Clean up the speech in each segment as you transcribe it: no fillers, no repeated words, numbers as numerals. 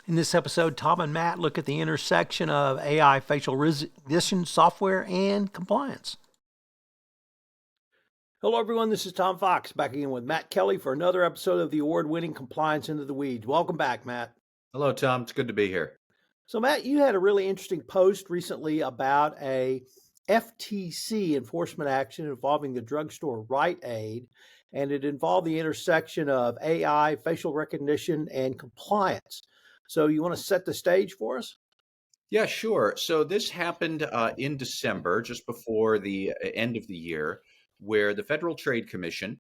In this episode, Tom and Matt look at the intersection of AI facial recognition software and compliance. Hello, everyone. This is Tom Fox back again with Matt Kelly for another episode of the award-winning Compliance Into the Weeds. Welcome back, Matt. Hello, Tom. It's good to be here. So, Matt, you had a really interesting post recently about a FTC enforcement action involving the drugstore Rite-Aid, and it involved the intersection of AI, facial recognition, and compliance. So you want to set the stage for us? Yeah, sure. So this happened in December, just before the end of the year, where the Federal Trade Commission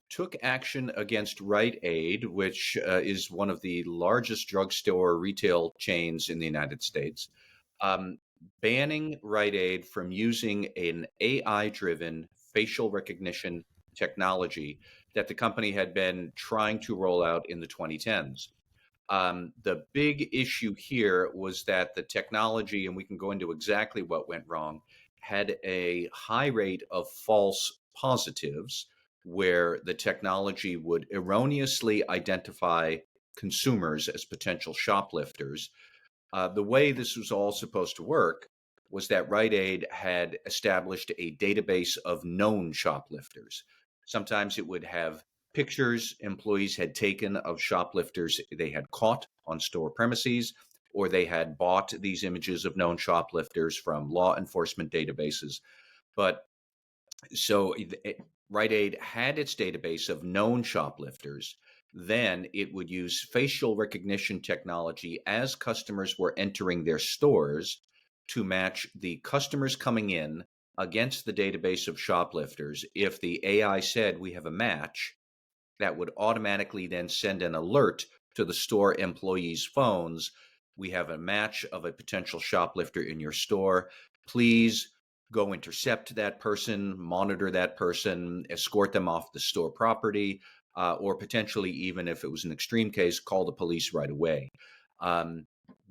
took action against Rite-Aid, which is one of the largest drugstore retail chains in the United States, banning Rite-Aid from using an AI-driven facial recognition technology that the company had been trying to roll out in the 2010s. The big issue here was that the technology, and we can go into exactly what went wrong, had a high rate of false positives where the technology would erroneously identify consumers as potential shoplifters. The way this was all supposed to work was that Rite Aid had established a database of known shoplifters. Sometimes it would have pictures employees had taken of shoplifters they had caught on store premises, or they had bought these images of known shoplifters from law enforcement databases. But so Rite Aid had its database of known shoplifters. Then it would use facial recognition technology as customers were entering their stores to match the customers coming in against the database of shoplifters. If the AI said we have a match, that would automatically then send an alert to the store employees' phones. We have a match of a potential shoplifter in your store. Please go intercept that person, monitor that person, escort them off the store property, or potentially, even if it was an extreme case, call the police right away.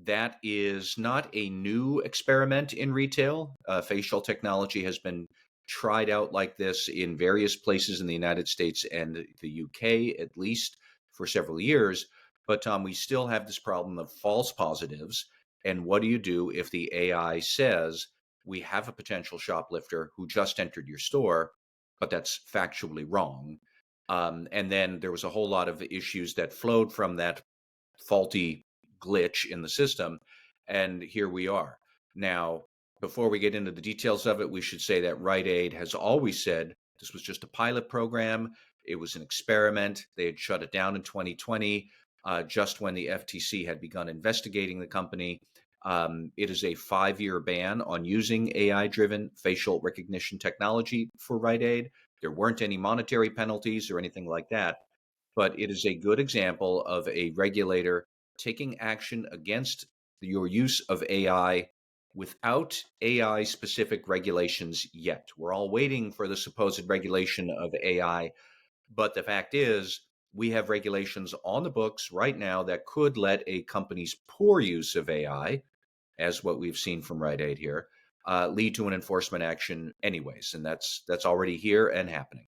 That is not a new experiment in retail. Facial technology has been tried out like this in various places in the United States and the UK, at least for several years. But we still have this problem of false positives. And what do you do if the AI says we have a potential shoplifter who just entered your store, but that's factually wrong? And then there was a whole lot of issues that flowed from that faulty glitch in the system. And here we are. Now, before we get into the details of it, we should say that Rite Aid has always said this was just a pilot program. It was an experiment. They had shut it down in 2020, just when the FTC had begun investigating the company. It is a 5-year ban on using AI-driven facial recognition technology for Rite Aid. There weren't any monetary penalties or anything like that, but it is a good example of a regulator taking action against your use of AI without AI-specific regulations yet. We're all waiting for the supposed regulation of AI, but the fact is we have regulations on the books right now that could let a company's poor use of AI, as what we've seen from Rite Aid here, lead to an enforcement action anyways, and that's already here and happening.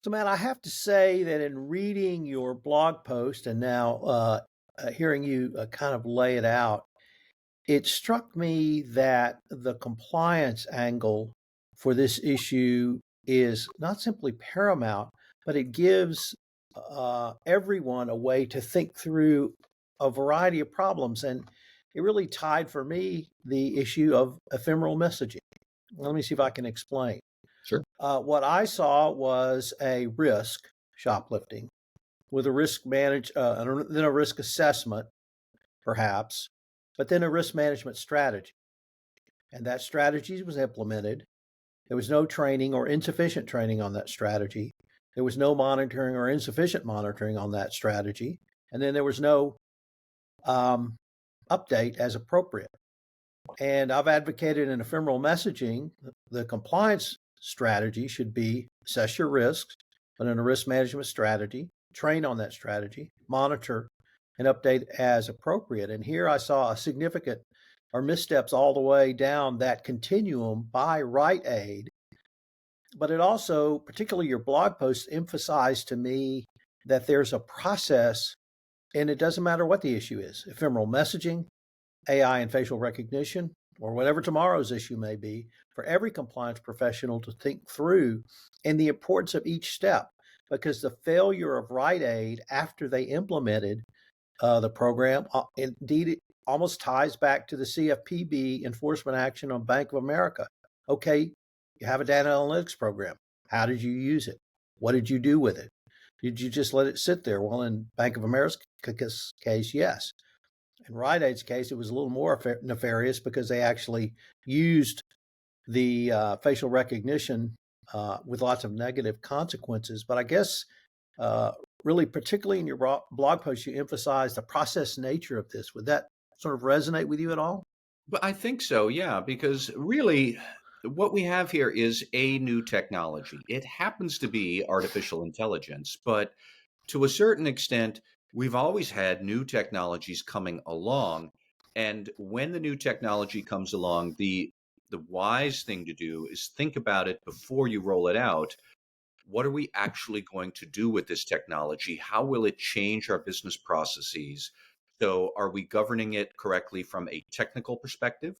So, Matt, I have to say that in reading your blog post and now hearing you kind of lay it out, it struck me that the compliance angle for this issue is not simply paramount, but it gives everyone a way to think through a variety of problems. And it really tied for me the issue of ephemeral messaging. Let me see if I can explain. Sure. What I saw was a risk, shoplifting, with a risk then a risk assessment, perhaps, but then a risk management strategy. And that strategy was implemented. There was no training or insufficient training on that strategy. There was no monitoring or insufficient monitoring on that strategy. And then there was no update as appropriate. And I've advocated in ephemeral messaging, the compliance strategy should be assess your risks, but in a risk management strategy, train on that strategy, monitor, and update as appropriate. And here I saw a significant or missteps all the way down that continuum by Rite-Aid. But it also, particularly your blog post, emphasized to me that there's a process And it doesn't matter what the issue is, ephemeral messaging, AI and facial recognition, or whatever tomorrow's issue may be, for every compliance professional to think through and the importance of each step. Because the failure of Rite-Aid after they implemented the program, indeed, it almost ties back to the CFPB enforcement action on Bank of America. Okay, you have a data analytics program. How did you use it? What did you do with it? Did you just let it sit there? Well, in Bank of America's case, yes. In Rite Aid's case, it was a little more nefarious because they actually used the facial recognition with lots of negative consequences. But I guess really, particularly in your blog post, you emphasize the process nature of this. Would that sort of resonate with you at all? But I think so, yeah, because really what we have here is a new technology. It happens to be artificial intelligence, but to a certain extent, we've always had new technologies coming along. And when the new technology comes along, the wise thing to do is think about it before you roll it out. What are we actually going to do with this technology? How will it change our business processes? So, are we governing it correctly from a technical perspective?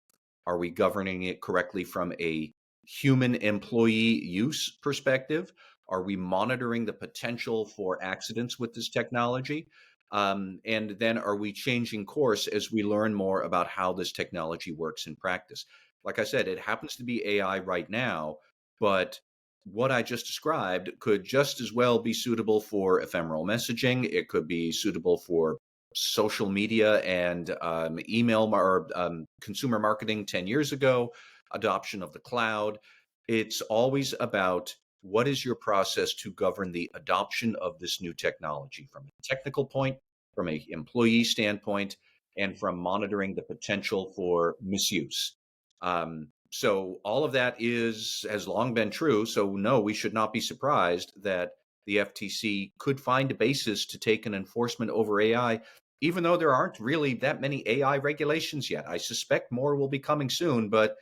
Are we governing it correctly from a human employee use perspective? Are we monitoring the potential for accidents with this technology? And then are we changing course as we learn more about how this technology works in practice? Like I said, it happens to be AI right now, but what I just described could just as well be suitable for ephemeral messaging. It could be suitable for social media and or consumer marketing 10 years ago, adoption of the cloud. It's always about what is your process to govern the adoption of this new technology from a technical point, from a employee standpoint, and from monitoring the potential for misuse. So all of that has long been true. So no, we should not be surprised that the FTC could find a basis to take an enforcement over AI, even though there aren't really that many AI regulations yet. I suspect more will be coming soon, but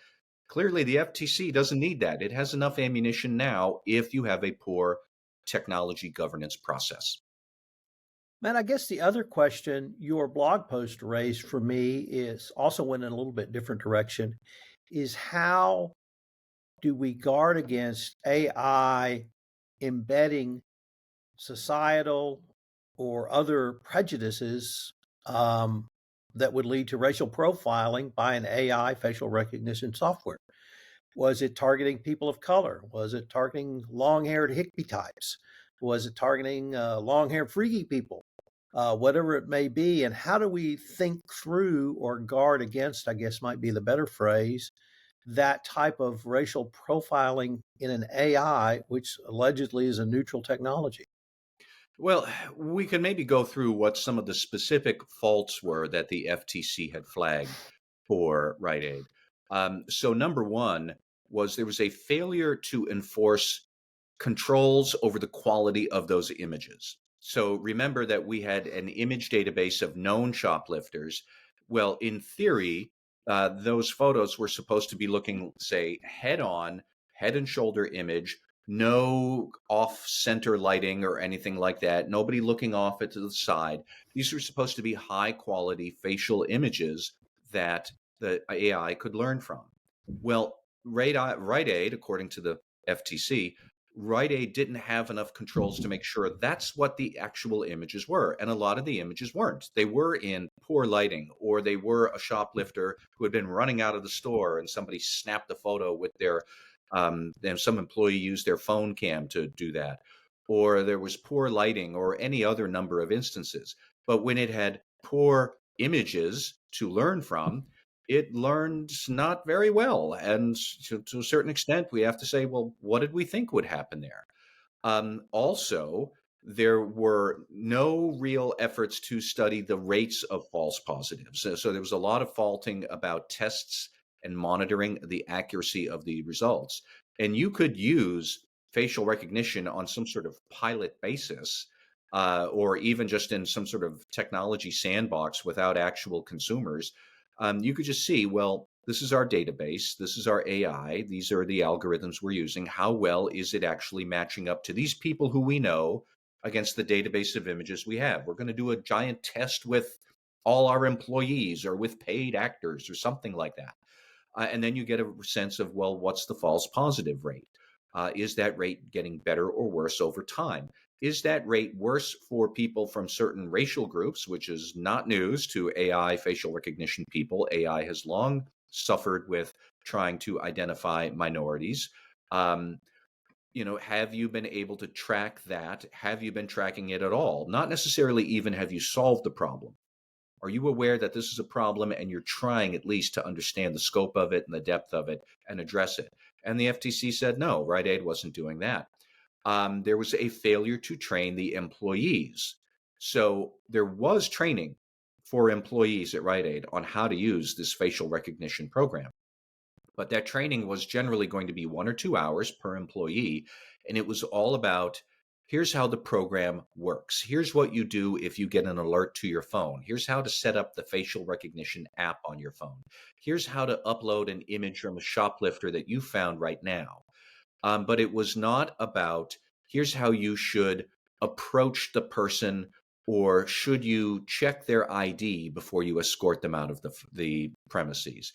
clearly the FTC doesn't need that. It has enough ammunition now if you have a poor technology governance process. Man, I guess the other question your blog post raised for me is also went in a little bit different direction, is how do we guard against AI embedding societal or other prejudices that would lead to racial profiling by an AI facial recognition software? Was it targeting people of color? Was it targeting long-haired hippie types? Was it targeting long-haired freaky people? Whatever it may be, and how do we think through or guard against, I guess might be the better phrase, that type of racial profiling in an AI, which allegedly is a neutral technology? Well, we can maybe go through what some of the specific faults were that the FTC had flagged for Rite Aid. So, number one was there was a failure to enforce controls over the quality of those images. So, remember that we had an image database of known shoplifters. Well, in theory, those photos were supposed to be looking, say, head on, head and shoulder image, no off center lighting or anything like that, nobody looking off it to the side. These were supposed to be high quality facial images that the AI could learn from. Well, Rite Aid, according to the FTC, Rite Aid didn't have enough controls to make sure that's what the actual images were. And a lot of the images weren't. They were in poor lighting, or they were a shoplifter who had been running out of the store and somebody snapped a photo with their and some employee used their phone cam to do that, or there was poor lighting, or any other number of instances. But when it had poor images to learn from, it learned not very well. And to a certain extent, we have to say, well, what did we think would happen there? Also, there were no real efforts to study the rates of false positives. So there was a lot of faulting about tests and monitoring the accuracy of the results. And you could use facial recognition on some sort of pilot basis, or even just in some sort of technology sandbox without actual consumers. You could just see, well, this is our database, this is our AI, these are the algorithms we're using. How well is it actually matching up to these people who we know against the database of images we have. We're going to do a giant test with all our employees or with paid actors or something like that. And then you get a sense of, well, what's the false positive rate? Is that rate getting better or worse over time? Is that rate worse for people from certain racial groups, which is not news to AI facial recognition people? AI has long suffered with trying to identify minorities. Um, have you been able to track that? Have you been tracking it at all? Not necessarily even have you solved the problem. Are you aware that this is a problem and you're trying at least to understand the scope of it and the depth of it and address it? And the FTC said no, Rite Aid wasn't doing that. There was a failure to train the employees. So there was training for employees at Rite Aid on how to use this facial recognition program. But that training was generally going to be 1 or 2 hours per employee. And it was all about, here's how the program works. Here's what you do if you get an alert to your phone. Here's how to set up the facial recognition app on your phone. Here's how to upload an image from a shoplifter that you found right now. But it was not about, here's how you should approach the person, or should you check their ID before you escort them out of the premises.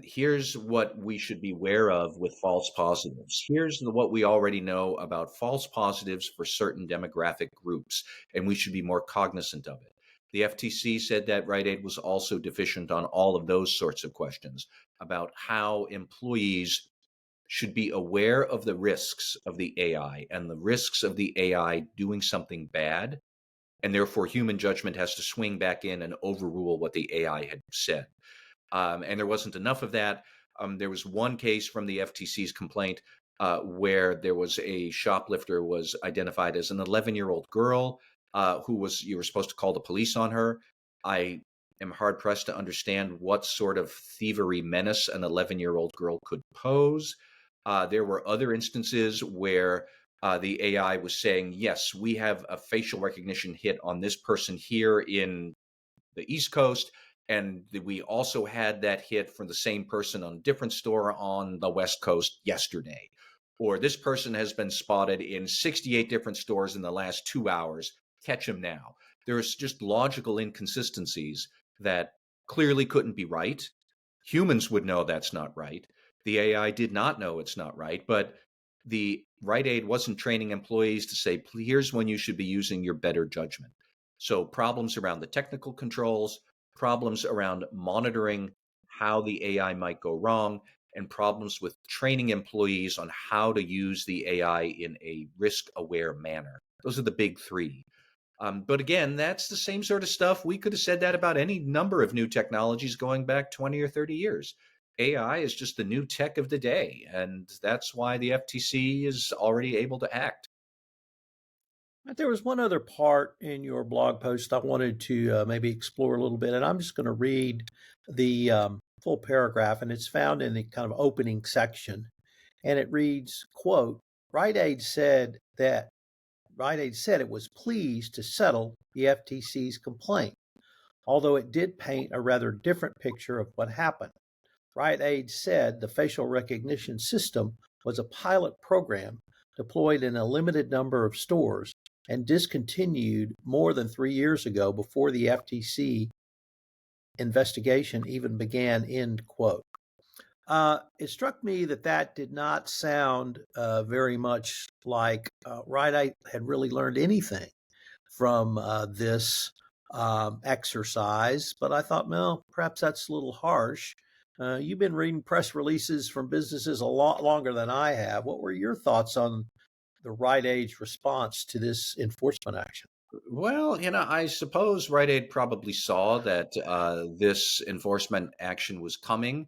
Here's what we should be aware of with false positives. Here's what we already know about false positives for certain demographic groups, and we should be more cognizant of it. The FTC said that Rite Aid was also deficient on all of those sorts of questions about how employees should be aware of the risks of the AI and the risks of the AI doing something bad. And therefore, human judgment has to swing back in and overrule what the AI had said. And there wasn't enough of that. There was one case from the FTC's complaint where there was a shoplifter was identified as an 11-year-old girl you were supposed to call the police on her. I am hard pressed to understand what sort of thievery menace an 11-year-old girl could pose. There were other instances where the AI was saying, yes, we have a facial recognition hit on this person here in the East Coast. And we also had that hit from the same person on a different store on the West Coast yesterday. Or this person has been spotted in 68 different stores in the last 2 hours. Catch him now. There's just logical inconsistencies that clearly couldn't be right. Humans would know that's not right. The AI did not know it's not right, but the Rite Aid wasn't training employees to say, here's when you should be using your better judgment. So problems around the technical controls, problems around monitoring how the AI might go wrong, and problems with training employees on how to use the AI in a risk-aware manner. Those are the big three. But again, that's the same sort of stuff. We could have said that about any number of new technologies going back 20 or 30 years. AI is just the new tech of the day, and that's why the FTC is already able to act. There was one other part in your blog post I wanted to maybe explore a little bit, and I'm just going to read the full paragraph, and it's found in the kind of opening section, and it reads, quote, Rite Aid said it was pleased to settle the FTC's complaint, although it did paint a rather different picture of what happened. Rite Aid said the facial recognition system was a pilot program deployed in a limited number of stores and discontinued more than 3 years ago before the FTC investigation even began, end quote. It struck me that did not sound very much like Rite Aid had really learned anything from this exercise, but I thought, well, perhaps that's a little harsh. You've been reading press releases from businesses a lot longer than I have. What were your thoughts on the Rite Aid's response to this enforcement action? Well, I suppose Rite Aid probably saw that this enforcement action was coming.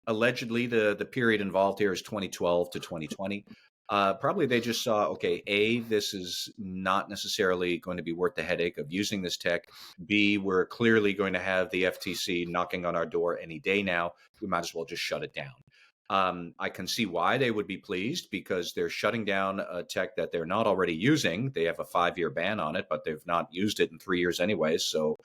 Allegedly, the period involved here is 2012 to 2020. Probably they just saw, okay, A, this is not necessarily going to be worth the headache of using this tech. B, we're clearly going to have the FTC knocking on our door any day now. We might as well just shut it down. I can see why they would be pleased, because they're shutting down a tech that they're not already using. They have a 5-year ban on it, but they've not used it in 3 years anyways. So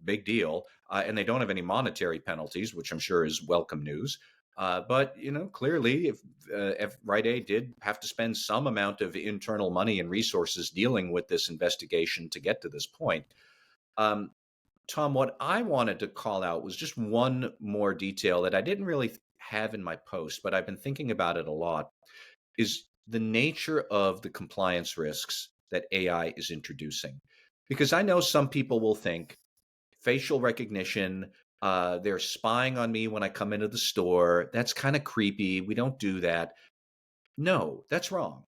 big deal. And they don't have any monetary penalties, which I'm sure is welcome news. But clearly, if Rite-Aid did have to spend some amount of internal money and resources dealing with this investigation to get to this point. Um, Tom, what I wanted to call out was just one more detail that I didn't really have in my post, but I've been thinking about it a lot, is the nature of the compliance risks that AI is introducing. Because I know some people will think facial recognition, they're spying on me when I come into the store. That's kind of creepy. We don't do that. No, that's wrong.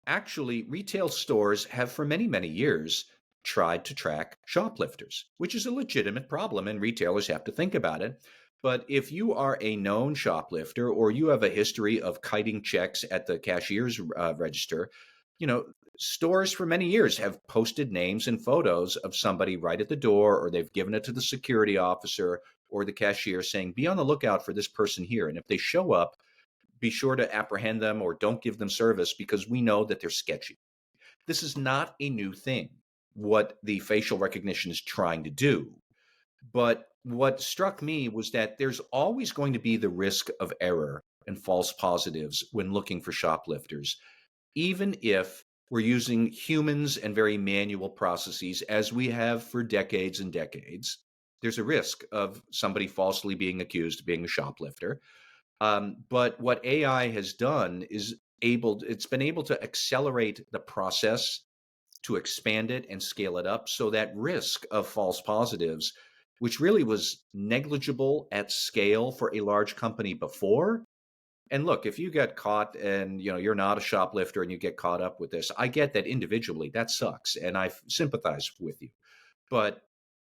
Actually, retail stores have for many, many years tried to track shoplifters, which is a legitimate problem, and retailers have to think about it. But if you are a known shoplifter or you have a history of kiting checks at the cashier's register, you know, stores for many years have posted names and photos of somebody right at the door, or they've given it to the security officer or the cashier saying, be on the lookout for this person here. And if they show up, be sure to apprehend them or don't give them service because we know that they're sketchy. This is not a new thing, what the facial recognition is trying to do. But what struck me was that there's always going to be the risk of error and false positives when looking for shoplifters, even if we're using humans and very manual processes as we have for decades and decades. There's a risk of somebody falsely being accused of being a shoplifter. But what AI has done is it's been able to accelerate the process, to expand it and scale it up. So that risk of false positives, which really was negligible at scale for a large company before. And look, if you get caught and you're not a shoplifter and you get caught up with this, I get that individually, that sucks. And I sympathize with you. But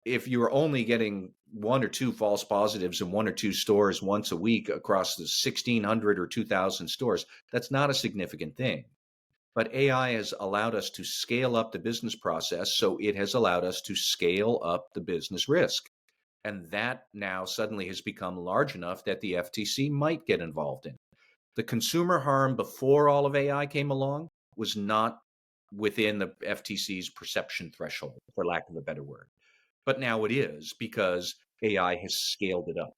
if you're only getting one or two false positives in one or two stores once a week across the 1,600 or 2,000 stores, that's not a significant thing. But AI has allowed us to scale up the business process, so it has allowed us to scale up the business risk. And that now suddenly has become large enough that the FTC might get involved in. The consumer harm before all of AI came along was not within the FTC's perception threshold, for lack of a better word. But now it is because AI has scaled it up.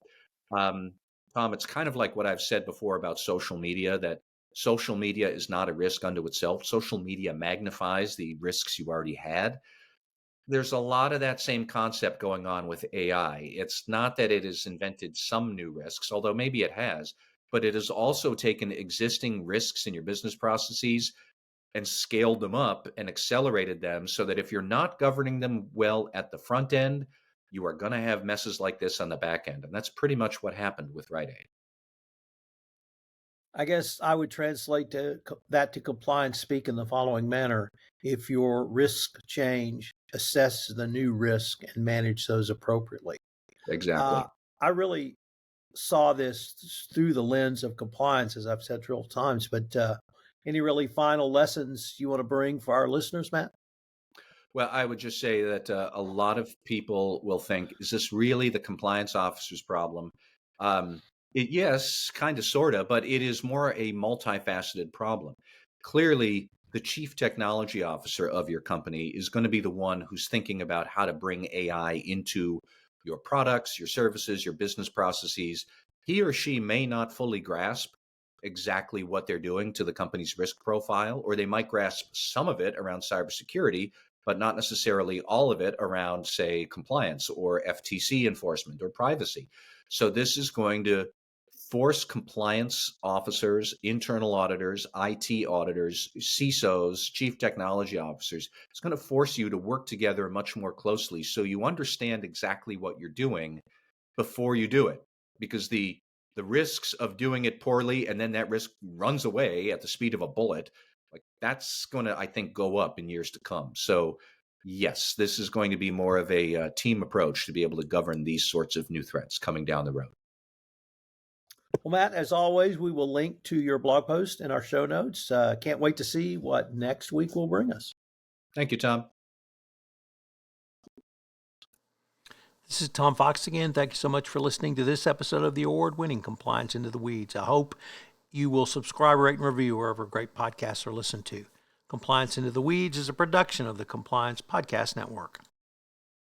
Tom, it's kind of like what I've said before about social media, that social media is not a risk unto itself. Social media magnifies the risks you already had. There's a lot of that same concept going on with AI. It's not that it has invented some new risks, although maybe it has, but it has also taken existing risks in your business processes and scaled them up and accelerated them so that if you're not governing them well at the front end, you are going to have messes like this on the back end. And that's pretty much what happened with Rite-Aid. I guess I would translate that to compliance speak in the following manner. If your risk change, assess the new risk and manage those appropriately. Exactly. I really saw this through the lens of compliance, as I've said several times, but any really final lessons you want to bring for our listeners, Matt? Well, I would just say that a lot of people will think, is this really the compliance officer's problem? Yes, kind of, sort of, but it is more a multifaceted problem. Clearly, the chief technology officer of your company is going to be the one who's thinking about how to bring AI into your products, your services, your business processes. He or she may not fully grasp exactly what they're doing to the company's risk profile, or they might grasp some of it around cybersecurity, but not necessarily all of it around, say, compliance or FTC enforcement or privacy. So this is going to force compliance officers, internal auditors, IT auditors, CISOs, chief technology officers. It's going to force you to work together much more closely so you understand exactly what you're doing before you do it. Because the risks of doing it poorly and then that risk runs away at the speed of a bullet, like that's going to, I think, go up in years to come. So yes, this is going to be more of a team approach to be able to govern these sorts of new threats coming down the road. Well, Matt, as always, we will link to your blog post in our show notes. Can't wait to see what next week will bring us. Thank you, Tom. This is Tom Fox again. Thank you so much for listening to this episode of the award-winning Compliance Into the Weeds. I hope you will subscribe, rate, and review wherever great podcasts are listened to. Compliance Into the Weeds is a production of the Compliance Podcast Network.